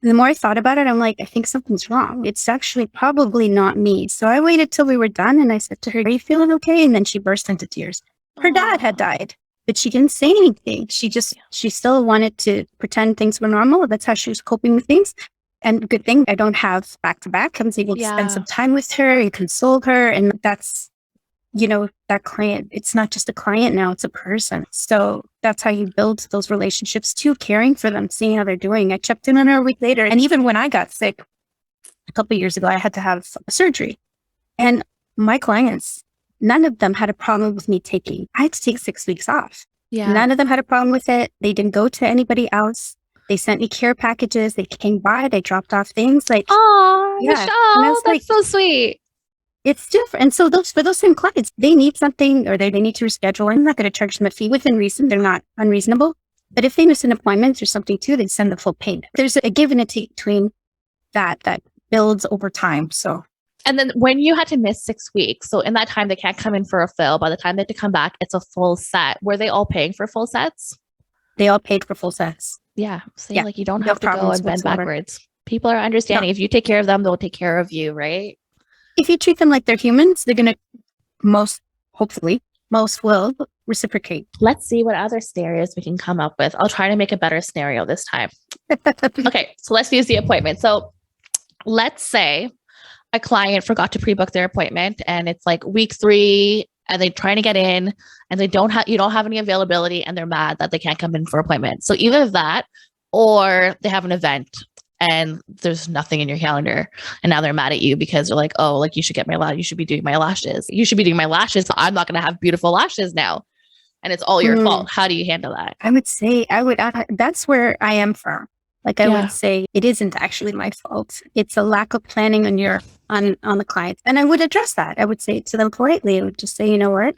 D: the more I thought about it, I'm like, I think something's wrong. It's actually probably not me. So I waited till we were done and I said to her, are you feeling okay? And then she burst into tears. Her dad had died, but she didn't say anything. She still wanted to pretend things were normal. That's how she was coping with things. And good thing I don't have back-to-back. I was able to spend some time with her and console her. And that's, that client, it's not just a client now, it's a person. So that's how you build those relationships too, caring for them, seeing how they're doing. I checked in on her a week later. And even when I got sick a couple of years ago, I had to have surgery. And my clients, none of them had a problem with me I had to take 6 weeks off. Yeah. None of them had a problem with it. They didn't go to anybody else. They sent me care packages. They came by, they dropped off things like,
A: oh, Michelle, that's so sweet.
D: It's different. And so for those same clients, they need something or they need to reschedule. I'm not going to charge them a fee within reason. They're not unreasonable. But if they miss an appointment or something too, they send the full payment. There's a give and a take between that builds over time. So.
A: And then when you had to miss 6 weeks, so in that time, they can't come in for a fill. By the time they have to come back, it's a full set. Were they all paying for full sets?
D: They all paid for full sets.
A: Yeah. So
D: Yeah,
A: like you don't
D: no
A: have to go
D: problems
A: and bend
D: whatsoever.
A: backwards. People are understanding. If you take care of them, they'll take care of you, right?
D: If you treat them like they're humans, they're going to hopefully, most will reciprocate.
A: Let's see what other scenarios we can come up with. I'll try to make a better scenario this time. Okay. So let's use the appointment. So let's say a client forgot to pre-book their appointment and it's like week 3 and they're trying to get in and you don't have any availability and they're mad that they can't come in for appointment. So either that or they have an event and there's nothing in your calendar and now they're mad at you because they're like, oh, like you should be doing my lashes. You should be doing my lashes. So I'm not going to have beautiful lashes now. And it's all your fault. How do you handle that?
D: I would say that's where I am firm. Like I would say it isn't actually my fault. It's a lack of planning on the client. And I would address that. I would say to them politely, I would just say, you know what?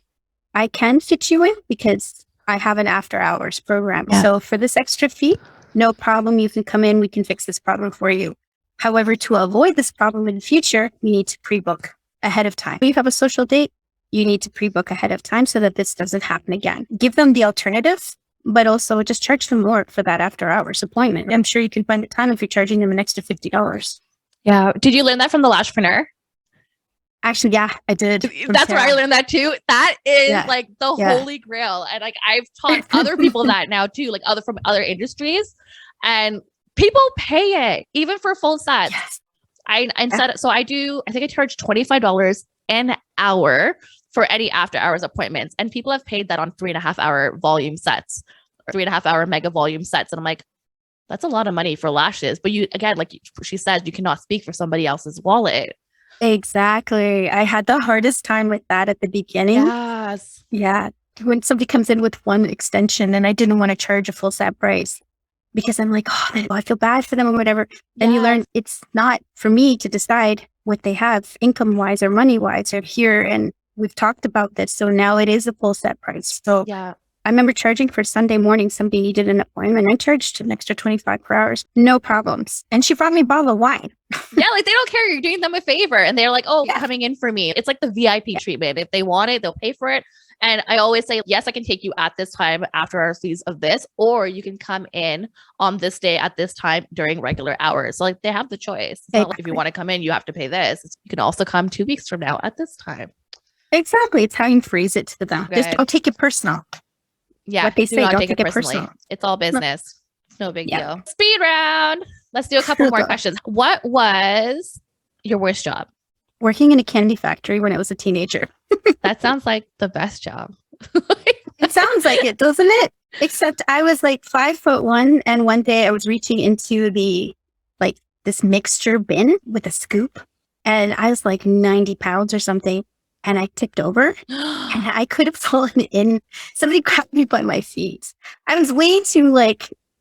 D: I can fit you in because I have an after hours program. Yeah. So for this extra fee, no problem. You can come in. We can fix this problem for you. However, to avoid this problem in the future, you need to pre-book ahead of time. If you have a social date, you need to pre-book ahead of time so that this doesn't happen again. Give them the alternative, but also just charge them more for that after hours appointment. I'm sure you can find the time if you're charging them an extra $50.
A: Yeah. Did you learn that from the Lashpreneur?
D: Actually, yeah, I did.
A: That's where I learned that too. That is like the holy grail. And like I've taught other people that now too, like from other industries, and people pay it even for full sets. Yes. I think I charge $25 an hour for any after hours appointments. And people have paid that on 3.5 hour volume sets or 3.5 hour mega volume sets. And I'm like, that's a lot of money for lashes. But you, again, like she said, you cannot speak for somebody else's wallet.
D: Exactly. I had the hardest time with that at the beginning.
A: Yes.
D: Yeah. When somebody comes in with one extension and I didn't want to charge a full set price because I'm like, oh, I feel bad for them or whatever. And you learn it's not for me to decide what they have income wise or money wise or here. And we've talked about this. So now it is a full set price. So I remember charging for Sunday morning. Somebody needed an appointment. I charged an extra $25 per hour. No problems. And she brought me a bottle of wine.
A: Like they don't care. You're doing them a favor. And they're like, oh, coming in for me. It's like the VIP treatment. If they want it, they'll pay for it. And I always say, yes, I can take you at this time after our fees of this, or you can come in on this day at this time during regular hours. So like they have the choice. It's not like if you want to come in, you have to pay this. You can also come 2 weeks from now at this time.
D: Exactly. It's how you phrase it to them. Just don't take it personal.
A: Yeah.
D: What they say, don't take it personally.
A: It's all business. It's no big deal. Speed round. Let's do a couple more questions. What was your worst job?
D: Working in a candy factory when I was a teenager.
A: That sounds like the best job.
D: It sounds like it, doesn't it? Except I was like 5'1", and one day I was reaching into this mixture bin with a scoop, and I was like 90 pounds or something, and I tipped over, and I could have fallen in. Somebody grabbed me by my feet. I was way too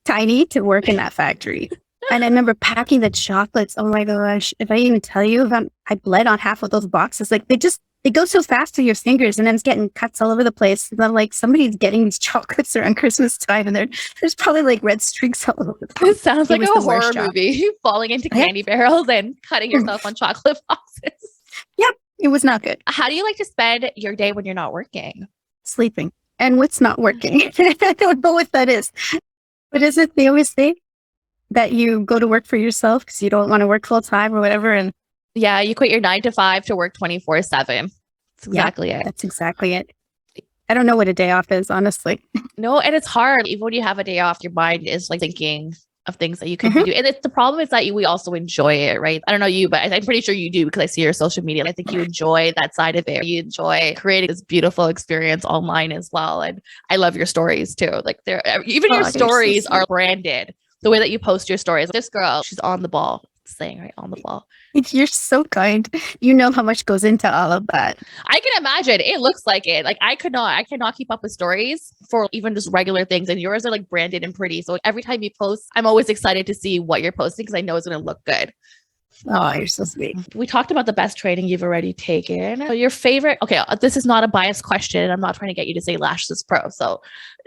D: tiny to work in that factory. And I remember packing the chocolates. Oh my gosh. If I even tell you about, I bled on half of those boxes. Like they go so fast through your fingers and then it's getting cuts all over the place. And I'm like, somebody's getting these chocolates around Christmas time and there's probably red streaks all over the place.
A: It sounds like a horror movie, falling into candy barrels and cutting yourself on chocolate boxes.
D: Yep. It was not good.
A: How do you like to spend your day when you're not working?
D: Sleeping. And what's not working? I don't know what that is. But is it, they always say that you go to work for yourself because you don't want to work full time or whatever. And
A: you quit your 9 to 5 to work 24/7. That's exactly it.
D: That's exactly it. I don't know what a day off is, honestly.
A: No, and it's hard. Even when you have a day off, your mind is thinking of things that you could do. And the problem is that we also enjoy it, right? I don't know you, but I'm pretty sure you do because I see your social media. I think you enjoy that side of it. You enjoy creating this beautiful experience online as well. And I love your stories too. Like your stories are branded. The way that you post your stories. This girl, she's on the ball. Saying right on the ball.
D: You're so kind. You know how much goes into all of that.
A: I can imagine. It looks like it. Like I cannot keep up with stories for even just regular things. And yours are like branded and pretty. So every time you post, I'm always excited to see what you're posting because I know it's going to look good.
D: Oh, you're so sweet.
A: We talked about the best training you've already taken. So your favorite, okay, this is not a biased question. I'm not trying to get you to say Lashes Pro. So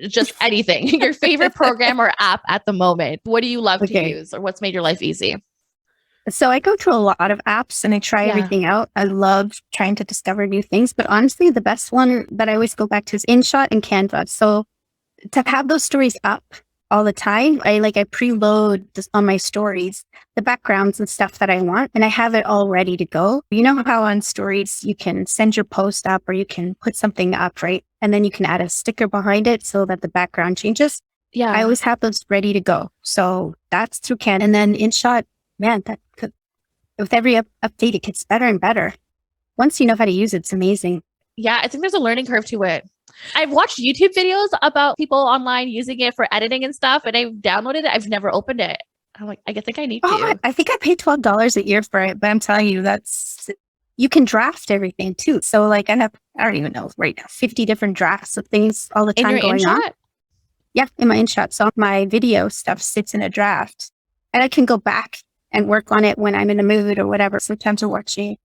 A: just anything. Your favorite program or app at the moment. What do you love to use or what's made your life easy?
D: So I go through a lot of apps and I try everything out. I love trying to discover new things. But honestly, the best one that I always go back to is InShot and Canva. So to have those stories up all the time, I preload this on my stories, the backgrounds and stuff that I want, and I have it all ready to go. You know how on stories you can send your post up or you can put something up, right? And then you can add a sticker behind it so that the background changes.
A: Yeah.
D: I always have those ready to go. So that's through Canva. And then InShot, man, with every update, it gets better and better. Once you know how to use it, it's amazing.
A: Yeah, I think there's a learning curve to it. I've watched YouTube videos about people online using it for editing and stuff, and I've downloaded it. I've never opened it. I'm like, I think I need to.
D: I think I paid $12 a year for it, but I'm telling you, you can draft everything too. So I don't even know right now, 50 different drafts of things all the time going on. Yeah, in my InShot. So my video stuff sits in a draft, and I can go back and work on it when I'm in the mood or whatever. Sometimes we're watching.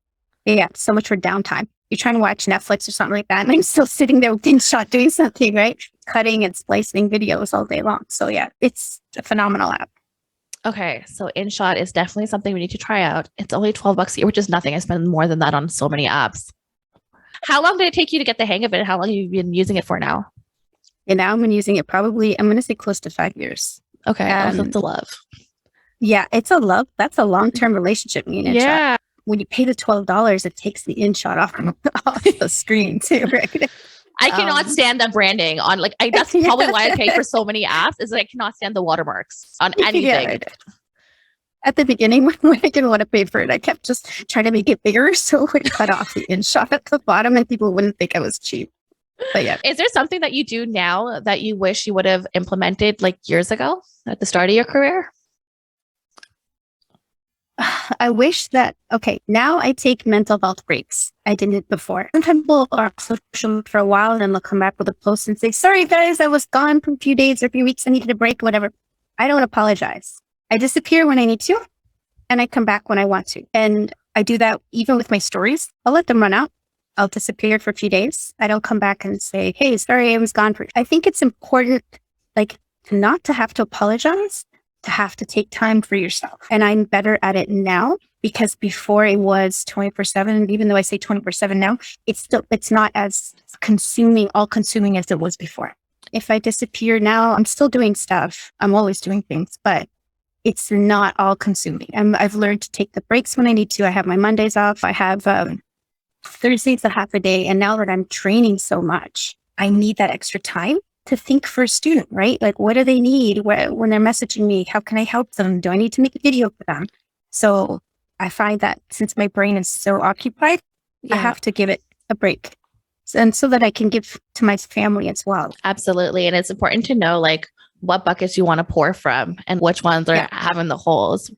D: Yeah, so much for downtime. You're trying to watch Netflix or something like that, and I'm still sitting there with InShot doing something, right? Cutting and splicing videos all day long. So yeah, it's a phenomenal app.
A: Okay, so InShot is definitely something we need to try out. It's only $12 a year, which is nothing. I spend more than that on so many apps. How long did it take you to get the hang of it? How long have you been using it for now?
D: And now I've been using it probably, I'm going to say close to 5 years.
A: Okay, that's a love.
D: Yeah, it's a love. That's a long-term relationship. Me and InShot.
A: Yeah.
D: When you pay the $12, it takes the InShot off the screen too, right?
A: I cannot stand the branding on that's probably why I pay for so many apps is I cannot stand the watermarks on anything. Yeah.
D: At the beginning, when I didn't want to pay for it, I kept just trying to make it bigger so it would cut off the InShot at the bottom and people wouldn't think I was cheap. But yeah.
A: Is there something that you do now that you wish you would have implemented years ago at the start of your career?
D: I wish that, now I take mental health breaks. I didn't before. Sometimes people are social for a while and then they'll come back with a post and say, sorry guys, I was gone for a few days or a few weeks. I needed a break, whatever. I don't apologize. I disappear when I need to and I come back when I want to. And I do that even with my stories. I'll let them run out. I'll disappear for a few days. I don't come back and say, hey, sorry, I was gone I think it's important, not to have to apologize, to have to take time for yourself. And I'm better at it now because before it was 24/7. Even though I say 24/7 now, it's not as all consuming as it was before. If I disappear now, I'm still doing stuff. I'm always doing things, but it's not all consuming. I've learned to take the breaks when I need to. I have my Mondays off. I have Thursdays a half a day. And now that I'm training so much, I need that extra time to think for a student, right? What do they need when they're messaging me? How can I help them? Do I need to make a video for them? So I find that since my brain is so occupied, I have to give it a break. And so that I can give to my family as well.
A: Absolutely. And it's important to know what buckets you want to pour from and which ones are having the holes.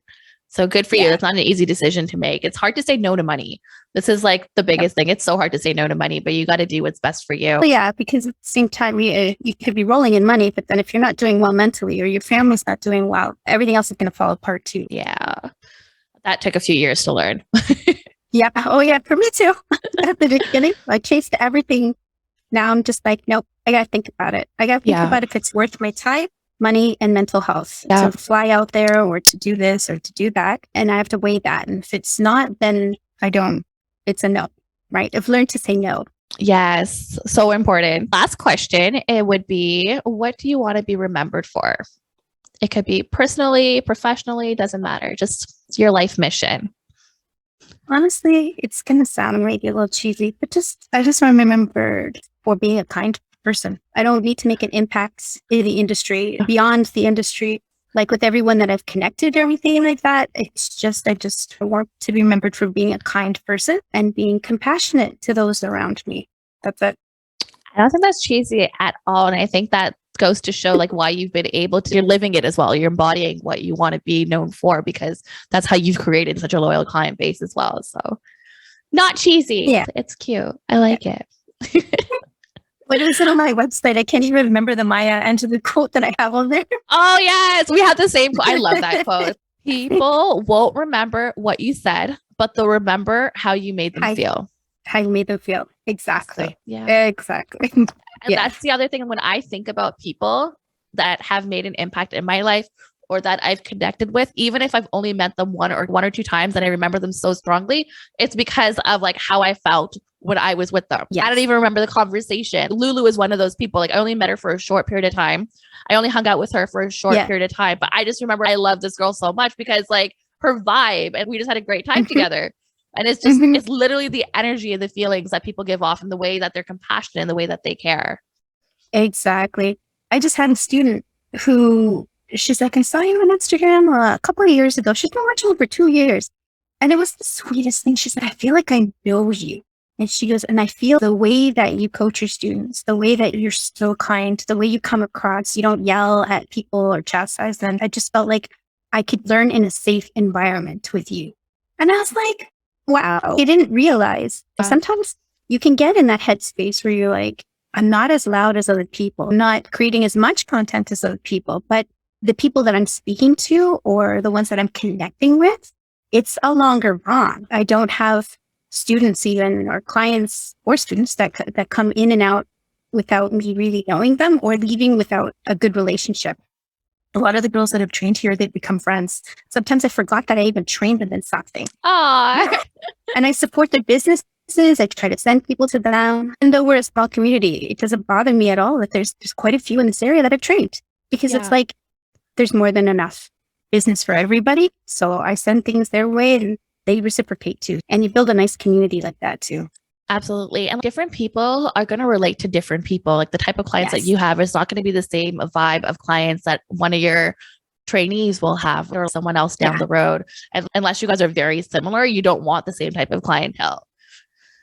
A: So good for you. That's not an easy decision to make. It's hard to say no to money. This is the biggest thing. It's so hard to say no to money, but you got to do what's best for you.
D: Well, yeah, because at the same time, you could be rolling in money, but then if you're not doing well mentally or your family's not doing well, everything else is going to fall apart too.
A: Yeah. That took a few years to learn.
D: Yeah. Oh yeah. For me too. At the beginning, I chased everything. Now I'm just nope, I got to think about it. I got to think about if it's worth my time, money, and mental health to fly out there or to do this or to do that. And I have to weigh that. And if it's not, then it's a no, right? I've learned to say no.
A: Yes. So important. Last question. It would be, what do you want to be remembered for? It could be personally, professionally, doesn't matter. Just your life mission.
D: Honestly, it's going to sound maybe a little cheesy, but I just want to be remembered for being a kind person. I don't need to make an impact in the industry, beyond the industry. With everyone that I've connected, everything like that. It's just, I just want to be remembered for being a kind person and being compassionate to those around me. That's it.
A: I don't think that's cheesy at all. And I think that goes to show why you've been able to, you're living it as well. You're embodying what you want to be known for because that's how you've created such a loyal client base as well. So not cheesy. Yeah. It's cute. I like it.
D: What is it on my website? I can't even remember the Maya Angelou quote that I have on there.
A: Oh, yes. We have the same quote. I love that quote. People won't remember what you said, but they'll remember how you made them feel.
D: How you made them feel. Exactly.
A: So, yeah.
D: Exactly.
A: And that's the other thing. When I think about people that have made an impact in my life or that I've connected with, even if I've only met them one or two times and I remember them so strongly, it's because of how I felt when I was with them.
D: Yes.
A: I don't even remember the conversation. Lulu is one of those people. Like I only met her for a short period of time. I only hung out with her for a short period of time, but I just remember I love this girl so much because like her vibe, and we just had a great time together. And it's just, it's literally the energy and the feelings that people give off and the way that they're compassionate and the way that they care.
D: Exactly. I just had a student who, she's like, I saw you on Instagram a couple of years ago. She's been watching you for 2 years. And it was the sweetest thing. She said, I feel like I know you. And she goes, and I feel the way that you coach your students, the way that you're so kind, the way you come across, you don't yell at people or chastise them. I just felt like I could learn in a safe environment with you. And I was like, wow, I didn't realize. Sometimes you can get in that headspace where you're like, I'm not as loud as other people. I'm not creating as much content as other people, but the people that I'm speaking to or the ones that I'm connecting with, it's a longer bond. I don't have students even or clients or students that come in and out without me really knowing them or leaving without a good relationship. A lot of the girls that have trained here, they've become friends. Sometimes I forgot that I even trained them in something.
A: Aww.
D: And I support their businesses. I try to send people to them. And though we're a small community, it doesn't bother me at all that there's quite a few in this area that I've trained because it's like there's more than enough business for everybody. So I send things their way and they reciprocate too. And you build a nice community like that too.
A: Absolutely. And different people are going to relate to different people. Like the type of clients that you have is not going to be the same vibe of clients that one of your trainees will have or someone else down the road. And unless you guys are very similar, you don't want the same type of clientele.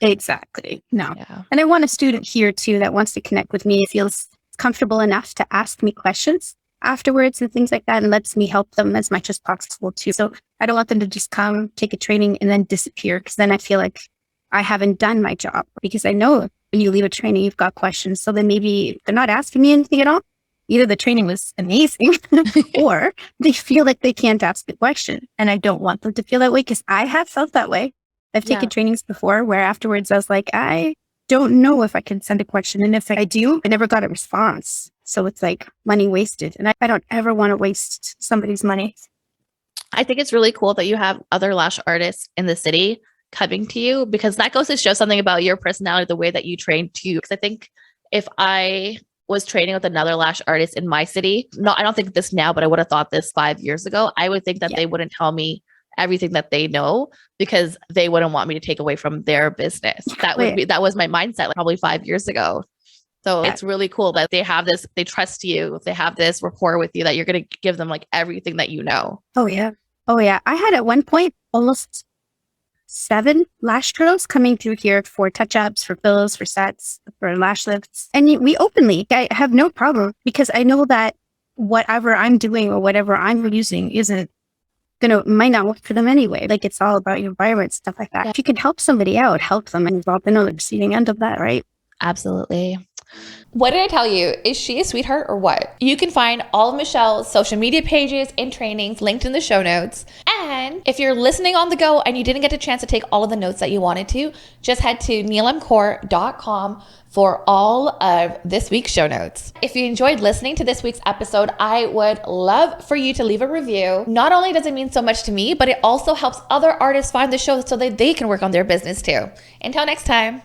D: Exactly. No. Yeah. And I want a student here too that wants to connect with me, feels comfortable enough to ask me questions afterwards and things like that, and lets me help them as much as possible too. So I don't want them to just come, take a training and then disappear, because then I feel like I haven't done my job, because I know when you leave a training, you've got questions. So then maybe they're not asking me anything at all. Either the training was amazing or they feel like they can't ask the question. And I don't want them to feel that way, because I have felt that way. I've taken trainings before where afterwards I was like, I don't know if I can send a question. And if I do, I never got a response. So it's like money wasted. And I don't ever want to waste somebody's money.
A: I think it's really cool that you have other lash artists in the city coming to you, because that goes to show something about your personality, the way that you train too. Because I think if I was training with another lash artist in my city, I don't think this now, but I would have thought this 5 years ago, I would think that they wouldn't tell me everything that they know because they wouldn't want me to take away from their business. That was my mindset like probably 5 years ago. So it's really cool that they have this, they trust you, they have this rapport with you that you're going to give them like everything that you know.
D: Oh yeah. I had at one point almost 7 lash girls coming through here for touch-ups, for fills, for sets, for lash lifts. And I have no problem, because I know that whatever I'm doing or whatever I'm using might not work for them anyway. Like, it's all about your environment, stuff like that. If you can help somebody out, help them, and involve them on the receiving end of that, right?
A: Absolutely.
C: What did I tell you? Is she a sweetheart or what? You can find all of Michelle's social media pages and trainings linked in the show notes. And if you're listening on the go and you didn't get a chance to take all of the notes that you wanted to, just head to neelamkaur.com for all of this week's show notes. If you enjoyed listening to this week's episode, I would love for you to leave a review. Not only does it mean so much to me, but it also helps other artists find the show so that they can work on their business too. Until next time.